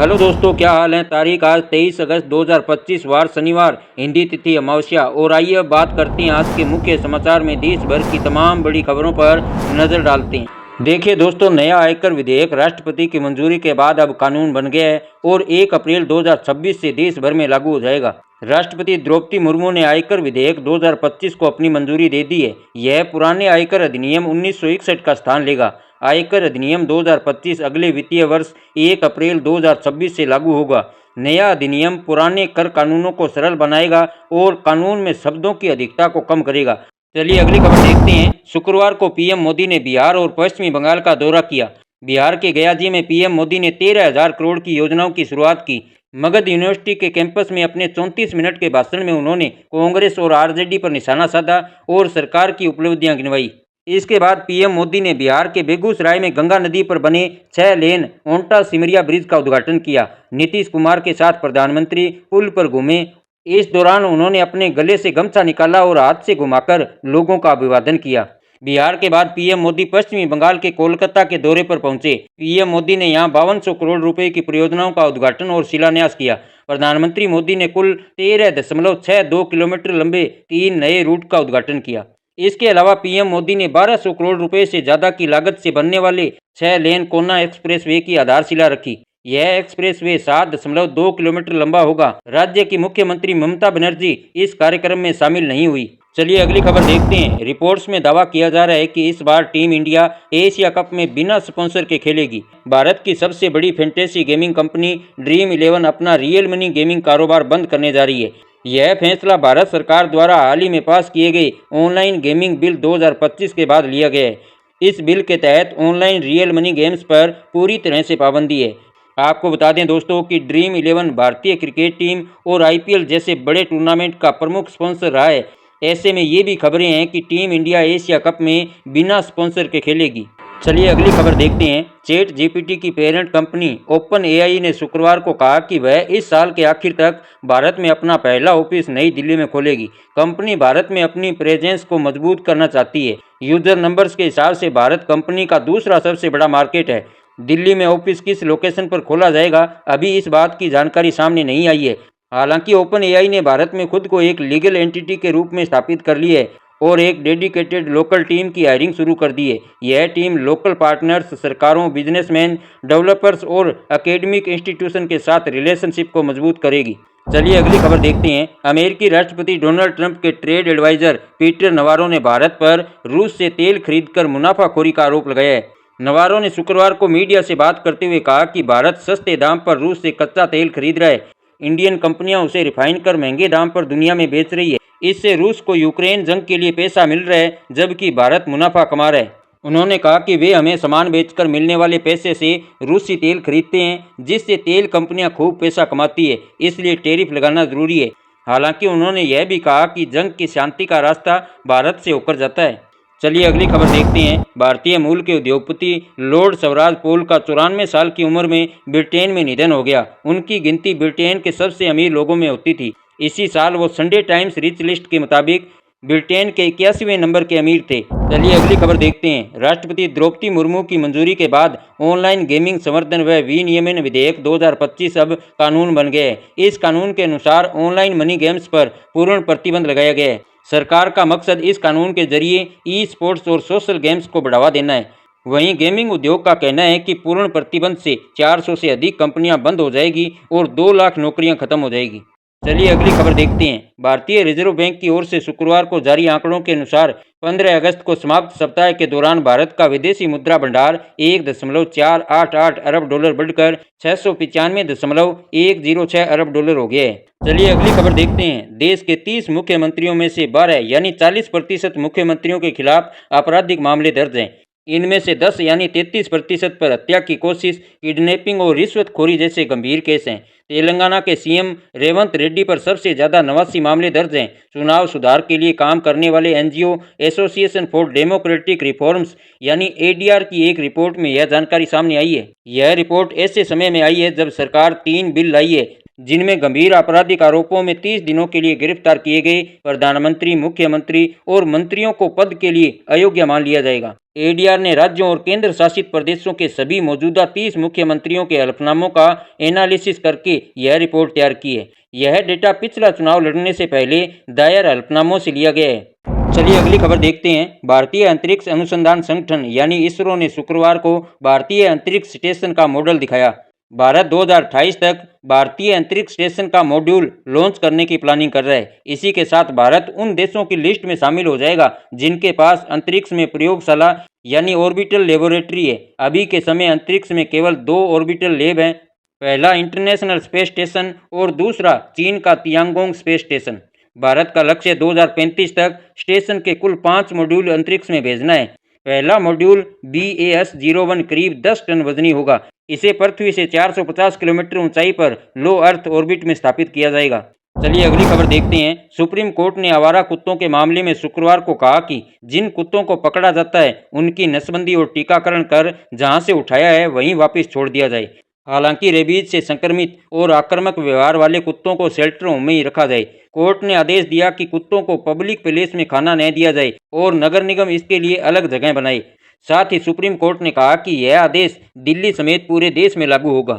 Hello दोस्तों, क्या हाल है। तारीख आज 23 अगस्त 2025 वार शनिवार, हिंदी तिथि अमावस्या। और आइए अब बात करते हैं आज के मुख्य समाचार में देश भर की तमाम बड़ी खबरों पर नजर डालते हैं। देखिए दोस्तों, नया आयकर विधेयक राष्ट्रपति की मंजूरी के बाद अब कानून बन गया है और 1 अप्रैल 2026 से देश भर में लागू हो जाएगा। राष्ट्रपति द्रौपदी मुर्मू ने आयकर विधेयक 2025 को अपनी मंजूरी दे दी है। यह पुराने आयकर अधिनियम 1961 का स्थान लेगा। आयकर अधिनियम 2025 अगले वित्तीय वर्ष 1 अप्रैल 2026 से लागू होगा। नया अधिनियम पुराने कर कानूनों को सरल बनाएगा और कानून में शब्दों की अधिकता को कम करेगा। चलिए अगली खबर देखते हैं। शुक्रवार को पीएम मोदी ने बिहार और पश्चिमी बंगाल का दौरा किया। बिहार के गयाजी में पीएम मोदी ने 13,000 करोड़ की योजनाओं की शुरुआत की। मगध यूनिवर्सिटी के कैंपस में अपने 34 मिनट के भाषण में उन्होंने कांग्रेस और आरजेडी पर निशाना साधा और सरकार की उपलब्धियां गिनवाई। इसके बाद पीएम मोदी ने बिहार के बेगूसराय में गंगा नदी पर बने 6 लेन ओंटा सिमरिया ब्रिज का उद्घाटन किया। नीतीश कुमार के साथ प्रधानमंत्री पुल पर घूमे। इस दौरान उन्होंने अपने गले से गमछा निकाला और हाथ से घुमाकर लोगों का अभिवादन किया। बिहार के बाद पीएम मोदी पश्चिमी बंगाल के कोलकाता के दौरे पर पहुंचे। पीएम मोदी ने यहां 5200 करोड़ रुपए की परियोजनाओं का उद्घाटन और शिलान्यास किया। प्रधानमंत्री मोदी ने कुल 13.62 किलोमीटर लंबे 3 नए रूट का उद्घाटन किया। इसके अलावा पीएम मोदी ने 1200 करोड़ रुपए से ज्यादा की लागत से बनने वाले 6 लेन कोन्ना एक्सप्रेसवे की आधारशिला रखी। यह एक्सप्रेसवे 7.2 किलोमीटर लंबा होगा। राज्य की मुख्यमंत्री ममता बनर्जी इस कार्यक्रम में शामिल नहीं हुई। चलिए अगली खबर देखते हैं। रिपोर्ट्स में दावा किया जा रहा है कि इस बार टीम इंडिया एशिया कप में बिना स्पॉन्सर के खेलेगी। भारत की सबसे बड़ी फैंटेसी गेमिंग कंपनी ड्रीम 11 अपना रियल मनी गेमिंग कारोबार बंद करने जा रही है। यह फैसला भारत सरकार द्वारा हाल ही में पास किए गए ऑनलाइन गेमिंग बिल 2025 के बाद लिया गया है। इस बिल के तहत ऑनलाइन रियल मनी गेम्स पर पूरी तरह से पाबंदी है। आपको बता दें दोस्तों कि ड्रीम 11 भारतीय क्रिकेट टीम और आईपीएल जैसे बड़े टूर्नामेंट का प्रमुख स्पॉन्सर रहा है। ऐसे में ये भी खबरें हैं कि टीम इंडिया एशिया कप में बिना स्पॉन्सर के खेलेगी। चलिए अगली खबर देखते हैं। चैट जीपीटी की पेरेंट कंपनी ओपन एआई ने शुक्रवार को कहा कि वह इस साल के आखिर तक भारत में अपना पहला ऑफिस नई दिल्ली में खोलेगी। कंपनी भारत में अपनी प्रेजेंस को मजबूत करना चाहती है। यूजर नंबर्स के हिसाब से भारत कंपनी का दूसरा सबसे बड़ा मार्केट है। दिल्ली में ऑफिस किस लोकेशन पर खोला जाएगा, अभी इस बात की जानकारी सामने नहीं आई है। हालांकि ओपन एआई ने भारत में खुद को एक लीगल एंटिटी के रूप में स्थापित कर लिया है और एक डेडिकेटेड लोकल टीम की हायरिंग शुरू कर दी है। यह टीम लोकल पार्टनर्स, सरकारों, बिजनेसमैन, डेवलपर्स और एकेडमिक इंस्टीट्यूशन के साथ रिलेशनशिप को मजबूत करेगी। चलिए अगली खबर देखते हैं। अमेरिकी राष्ट्रपति डोनाल्ड ट्रंप के ट्रेड एडवाइजर पीटर नवारो ने भारत पर रूस से तेल खरीदकर मुनाफाखोरी का आरोप लगाया है। नवारो ने शुक्रवार को मीडिया से बात करते हुए कहा कि भारत सस्ते दाम पर रूस से कच्चा तेल खरीद रहा है। इंडियन कंपनियां उसे रिफाइन कर महंगे दाम पर दुनिया में बेच रही है। इससे रूस को यूक्रेन जंग के लिए पैसा मिल रहा है, जबकि भारत मुनाफा कमा रहा है। उन्होंने कहा कि वे हमें सामान बेचकर मिलने वाले पैसे से रूसी तेल खरीदते हैं, जिससे तेल कंपनियां खूब पैसा कमाती है, इसलिए टैरिफ लगाना जरूरी है। हालांकि उन्होंने यह भी कहा कि जंग की शांति का रास्ता भारत से होकर जाता है। चलिए अगली खबर देखते हैं। भारतीय मूल के उद्योगपति लॉर्ड स्वराज पोल का 94 साल की उम्र में ब्रिटेन में निधन हो गया। उनकी गिनती ब्रिटेन के सबसे अमीर लोगों में होती थी। इसी साल वो संडे टाइम्स रिच लिस्ट के मुताबिक ब्रिटेन के 81वें नंबर के अमीर थे। चलिए अगली खबर देखते हैं। राष्ट्रपति द्रौपदी मुर्मू की मंजूरी के बाद ऑनलाइन गेमिंग संवर्धन व विनियमन विधेयक 2025 अब कानून बन गया है। इस कानून के अनुसार ऑनलाइन मनी गेम्स पर पूर्ण प्रतिबंध लगाया गया है। सरकार का मकसद इस कानून के जरिए ई स्पोर्ट्स और सोशल गेम्स को बढ़ावा देना है। वहीं गेमिंग उद्योग का कहना है कि पूर्ण प्रतिबंध से 400 से अधिक कंपनियां बंद हो जाएगी और 2 लाख नौकरियां खत्म हो जाएगी। चलिए अगली खबर देखते हैं। भारतीय रिजर्व बैंक की ओर से शुक्रवार को जारी आंकड़ों के अनुसार 15 अगस्त को समाप्त सप्ताह के दौरान भारत का विदेशी मुद्रा भंडार 1.488 अरब डॉलर बढ़कर 695.106 अरब डॉलर हो गया है। चलिए अगली खबर देखते हैं। देश के 30 मुख्यमंत्रियों में से 12 यानी 40% मुख्यमंत्रियों के खिलाफ आपराधिक मामले दर्ज हैं। इनमें से 10 यानी 33% पर हत्या की कोशिश, किडनैपिंग और रिश्वतखोरी जैसे गंभीर केस हैं। तेलंगाना के सीएम रेवंत रेड्डी पर सबसे ज्यादा 89 मामले दर्ज हैं। चुनाव सुधार के लिए काम करने वाले NGO association for democratic reforms यानी एडीआर की एक रिपोर्ट में यह जानकारी सामने आई है। यह रिपोर्ट ऐसे समय में आई है जब सरकार 3 बिल लाई है जिनमें गंभीर आपराधिक आरोपों में 30 दिनों के लिए गिरफ्तार किए गए प्रधानमंत्री, मुख्यमंत्री और मंत्रियों को पद के लिए अयोग्य मान लिया जाएगा। एडीआर ने राज्यों और केंद्र शासित प्रदेशों के सभी मौजूदा 30 मुख्यमंत्रियों के हलफनामों का एनालिसिस करके यह रिपोर्ट तैयार की है। यह डेटा पिछला चुनाव लड़ने से पहले दायर हलफनामों से लिया गया है। चलिए अगली खबर देखते हैं। भारतीय अंतरिक्ष अनुसंधान संगठन यानी इसरो ने शुक्रवार को भारतीय अंतरिक्ष स्टेशन का मॉडल दिखाया। भारत 2028 तक भारतीय अंतरिक्ष स्टेशन का मॉड्यूल लॉन्च करने की प्लानिंग कर रहा है। इसी के साथ भारत उन देशों की लिस्ट में शामिल हो जाएगा जिनके पास अंतरिक्ष में प्रयोगशाला यानी ऑर्बिटल लेबोरेटरी है। अभी के समय अंतरिक्ष में केवल 2 ऑर्बिटल लैब हैं, पहला इंटरनेशनल स्पेस स्टेशन और दूसरा चीन का तियांगोंग स्पेस स्टेशन। भारत का लक्ष्य 2035 तक स्टेशन के कुल 5 मॉड्यूल अंतरिक्ष में भेजना है। पहला मॉड्यूल BAS-01 करीब 10 टन वजनी होगा। इसे पृथ्वी से 450 किलोमीटर ऊंचाई पर लो अर्थ ऑर्बिट में स्थापित किया जाएगा। चलिए अगली खबर देखते हैं। सुप्रीम कोर्ट ने आवारा कुत्तों के मामले में शुक्रवार को कहा कि जिन कुत्तों को पकड़ा जाता है उनकी नसबंदी और टीकाकरण कर जहां से उठाया है वहीं वापस छोड़ दिया जाए। हालांकि रेबीज से संक्रमित और आक्रामक व्यवहार वाले कुत्तों को शेल्टरों में ही रखा जाए। कोर्ट ने आदेश दिया कि कुत्तों को पब्लिक प्लेस में खाना न दिया जाए और नगर निगम इसके लिए अलग जगह बनाए। साथ ही सुप्रीम कोर्ट ने कहा कि यह आदेश दिल्ली समेत पूरे देश में लागू होगा।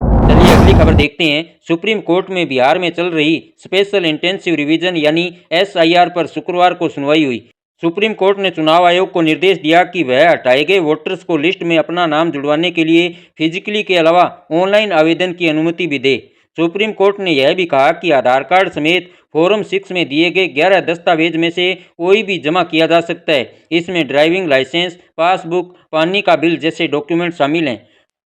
चलिए अगली खबर देखते हैं। सुप्रीम कोर्ट में बिहार में चल रही स्पेशल इंटेंसिव रिवीजन यानी SIR पर शुक्रवार को सुनवाई हुई। सुप्रीम कोर्ट ने चुनाव आयोग को निर्देश दिया कि वह हटाए गए वोटर्स को लिस्ट में अपना नाम जुड़वाने के लिए फिजिकली के अलावा ऑनलाइन आवेदन की अनुमति भी दे। सुप्रीम कोर्ट ने यह भी कहा कि आधार कार्ड समेत फॉर्म 6 में दिए गए 11 दस्तावेज में से कोई भी जमा किया जा सकता है। इसमें ड्राइविंग लाइसेंस, पासबुक, पानी का बिल जैसे डॉक्यूमेंट शामिल हैं।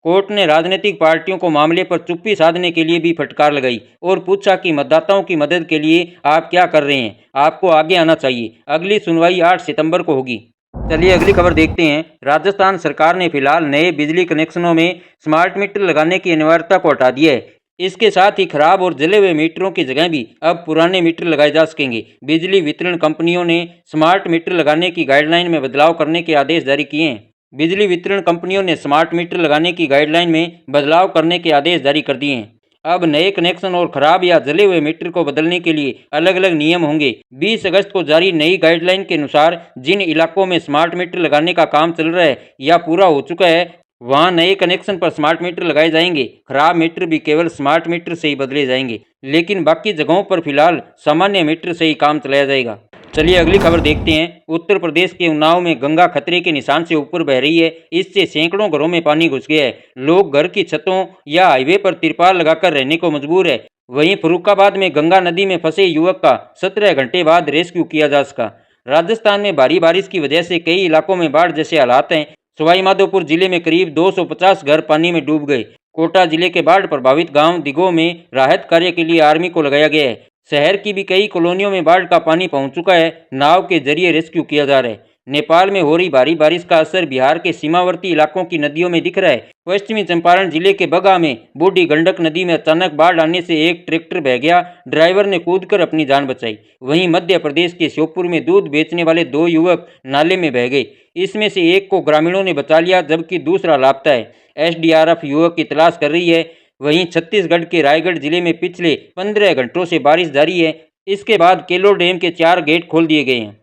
कोर्ट ने राजनीतिक पार्टियों को मामले पर चुप्पी साधने के लिए भी फटकार लगाई और पूछा कि मतदाताओं की मदद के लिए आप क्या कर रहे हैं, आपको आगे आना चाहिए। अगली सुनवाई 8 सितंबर को होगी। चलिए अगली खबर देखते हैं। राजस्थान सरकार ने फिलहाल नए बिजली कनेक्शनों में स्मार्ट मीटर लगाने की अनिवार्यता को हटा दिया है। इसके साथ ही खराब और जले हुए मीटरों की जगह भी अब पुराने मीटर लगाए जा सकेंगे। बिजली वितरण कंपनियों ने स्मार्ट मीटर लगाने की गाइडलाइन में बदलाव करने के आदेश जारी किए हैं। बिजली वितरण कंपनियों ने स्मार्ट मीटर लगाने की गाइडलाइन में बदलाव करने के आदेश जारी कर दिए हैं। अब नए कनेक्शन और खराब या जले हुए मीटर को बदलने के लिए अलग अलग नियम होंगे। 20 अगस्त को जारी नई गाइडलाइन के अनुसार जिन इलाकों में स्मार्ट मीटर लगाने का काम चल रहा है या पूरा हो चुका है वहां नए कनेक्शन पर स्मार्ट मीटर लगाए जाएंगे। खराब मीटर भी केवल स्मार्ट मीटर से ही बदले जाएंगे, लेकिन बाकी जगहों पर फिलहाल सामान्य मीटर से ही काम चलाया जाएगा। चलिए अगली खबर देखते हैं। उत्तर प्रदेश के उन्नाव में गंगा खतरे के निशान से ऊपर बह रही है। इससे सैकड़ों घरों में पानी घुस गया है। लोग घर की छतों या हाईवे पर तिरपाल लगाकर रहने को मजबूर है। वहीं फर्रुखाबाद में गंगा नदी में फंसे युवक का 17 घंटे बाद रेस्क्यू किया जा सका। राजस्थान में भारी बारिश की वजह से कई इलाकों में बाढ़ जैसे हालात हैं। सवाईमाधोपुर जिले में करीब 250 घर पानी में डूब गए। कोटा जिले के बाढ़ प्रभावित गांव दिगो में राहत कार्य के लिए आर्मी को लगाया गया है। शहर की भी कई कॉलोनियों में बाढ़ का पानी पहुंच चुका है। नाव के जरिए रेस्क्यू किया जा रहा है। नेपाल में हो रही भारी बारिश का असर बिहार के सीमावर्ती इलाकों की नदियों में दिख रहा है। पश्चिमी चंपारण जिले के बगा में बूढ़ी गंडक नदी में अचानक बाढ़ आने से एक ट्रैक्टर बह गया। ड्राइवर ने कूदकर अपनी जान बचाई। वहीं मध्य प्रदेश के श्योपुर में दूध बेचने वाले 2 युवक नाले में बह गए। इसमें से एक को ग्रामीणों ने बचा लिया जबकि दूसरा लापता है। SDRF युवक की तलाश कर रही है। वहीं छत्तीसगढ़ के रायगढ़ जिले में पिछले 15 घंटों से बारिश जारी है। इसके बाद केलो डैम के 4 गेट खोल दिए गए हैं।